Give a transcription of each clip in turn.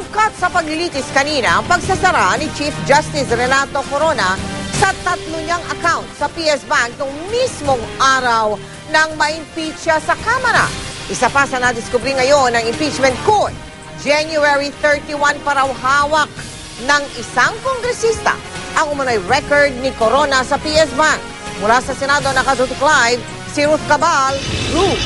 Sumungkat sa paglilitis kanina ang pagsasara ni Chief Justice Renato Corona sa 3 niyang account sa PS Bank noong mismong araw nang ma-impeach siya sa Kamara. Isa pa sa nadiskubre ngayon ng impeachment court, January 31 pa raw hawak ng isang kongresista ang umano'y record ni Corona sa PS Bank. Mula sa Senado nakatutok live, si Ruth Cabal. Ruth.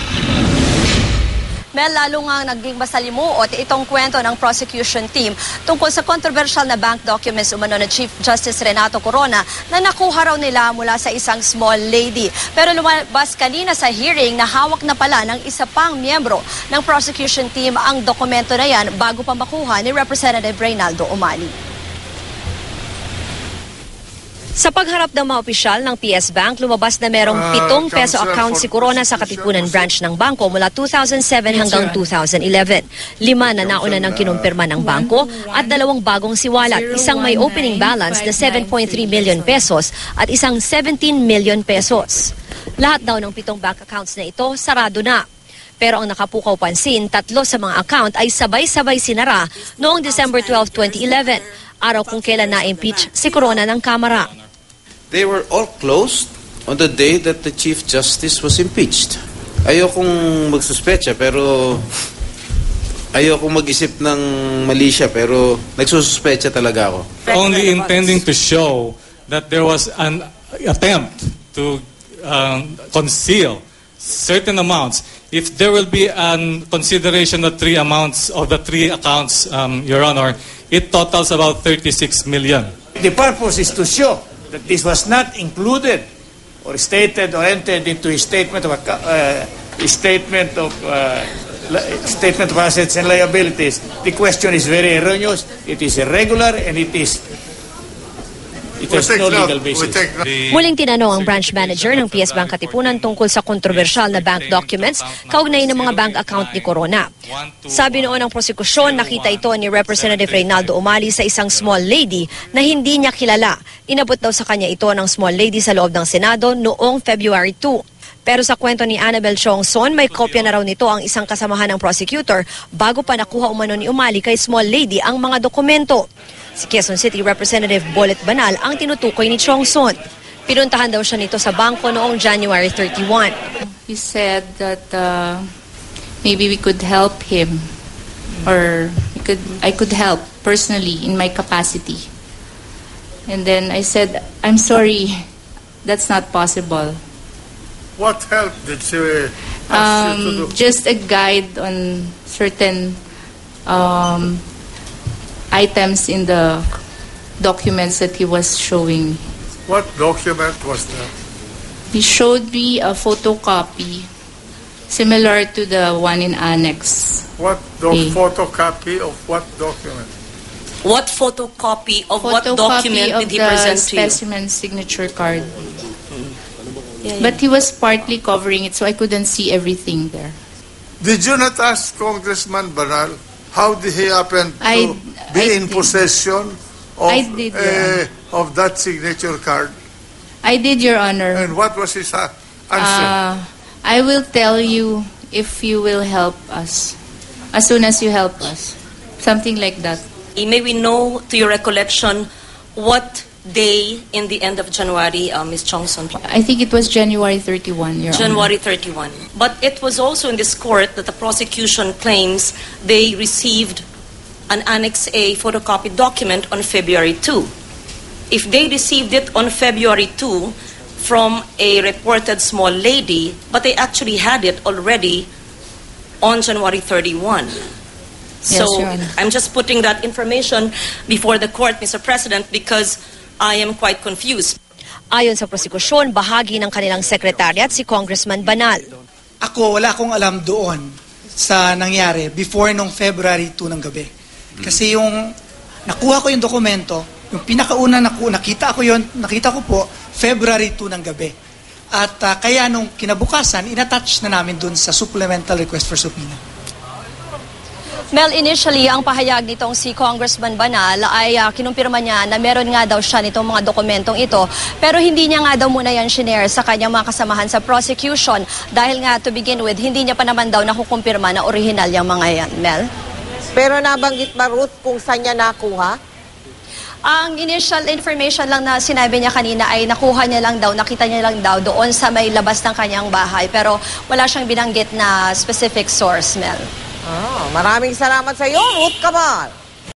Mel, lalo nga naging masalimuot itong kwento ng prosecution team tungkol sa controversial na bank documents umano na Chief Justice Renato Corona na nakuha raw nila mula sa isang small lady. Pero lumabas kanina sa hearing na hawak na pala ng isa pang miyembro ng prosecution team ang dokumento na yan bago pa makuha ni Representative Reynaldo Umali. Sa pagharap ng mga opisyal ng PS Bank, lumabas na merong 7 peso account si Corona sa Katipunan branch ng bangko mula 2007 hanggang 2011. 5 na nauna ng kinumpirma ng bangko at 2 bagong siwalat, isang may opening balance na 7.3 million pesos at isang 17 million pesos. Lahat daw ng 7 bank accounts na ito sarado na. Pero ang nakapukaw pansin, 3 sa mga account ay sabay-sabay sinara noong December 12, 2011, araw kung kailan na-impeach si Corona ng Kamara. They were all closed on the day that the Chief Justice was impeached. Ayokong magsuspecha pero ayokong mag-isip ng mali siya pero nagsususpecha talaga ako. Only intending to show that there was an attempt to conceal certain amounts. If there will be an consideration of 3 amounts of the 3 accounts, Your Honor, it totals about 36 million. The purpose is to show that this was not included or stated or entered into a statement of statement of assets and liabilities. The question is very erroneous. It is irregular and it has no legal basis. Muling tinanong ang branch manager ng PS Bank Katipunan tungkol sa kontrobersyal na bank documents kaugnay ng mga bank account ni Corona. Sabi noon ng prosekusyon, nakita ito ni Representative Reynaldo Umali sa isang small lady na hindi niya kilala. Inabot daw sa kanya ito ng small lady sa loob ng Senado noong February 2. Pero sa kwento ni Annabel Chongson, may kopya na raw nito ang isang kasamahan ng prosecutor bago pa nakuha umano ni Umali kay small lady ang mga dokumento. Si Quezon City Representative Bolet Banal ang tinutukoy ni Chongson. Pinuntahan daw siya nito sa bangko noong January 31. He said that maybe we could help him or I could help personally in my capacity. And then I said, I'm sorry, that's not possible. What help did she ask you to do? Just a guide on certain items in the documents that he was showing. What document was that? He showed me a photocopy similar to the one in Annex. What photocopy of what document? What photocopy of what document did he present to you? Specimen signature card. But he was partly covering it, so I couldn't see everything there. Did you not ask Congressman Banal how did he happen to be in possession of that signature card? I did, Your Honor. And what was his answer? I will tell you if you will help us. As soon as you help us. Something like that. May we know, to your recollection, what day in the end of January, Ms. Chongson? I think it was January 31, Your Honor. January 31. But it was also in this court that the prosecution claims they received an Annex A photocopied document on February 2. If they received it on February 2 from a reported small lady, but they actually had it already on January 31. So I'm just putting that information before the court, Mr. President, because I am quite confused. Ayon sa prosekusyon, bahagi ng kanilang sekretariat si Congressman Banal. Ako, wala akong alam doon sa nangyari before nung February 2 ng gabi. Kasi yung nakuha ko yung dokumento, yung pinakauna nakita ko po February 2 ng gabi. At kaya nung kinabukasan, inattach na namin doon sa supplemental request for subpoena. Mel, initially, ang pahayag nitong si Congressman Banal ay kinumpirma niya na meron nga daw siya nitong mga dokumentong ito. Pero hindi niya nga daw muna yan shinare sa kanyang mga kasamahan sa prosecution. Dahil nga, to begin with, hindi niya pa naman daw nakukumpirma na original yung mga yan. Mel? Pero nabanggit ba, Ruth, kung saan niya nakuha? Ang initial information lang na sinabi niya kanina ay nakuha niya lang daw, nakita niya lang daw doon sa may labas ng kanyang bahay. Pero wala siyang binanggit na specific source, Mel. Maraming salamat sa iyo, Ruth Cabal.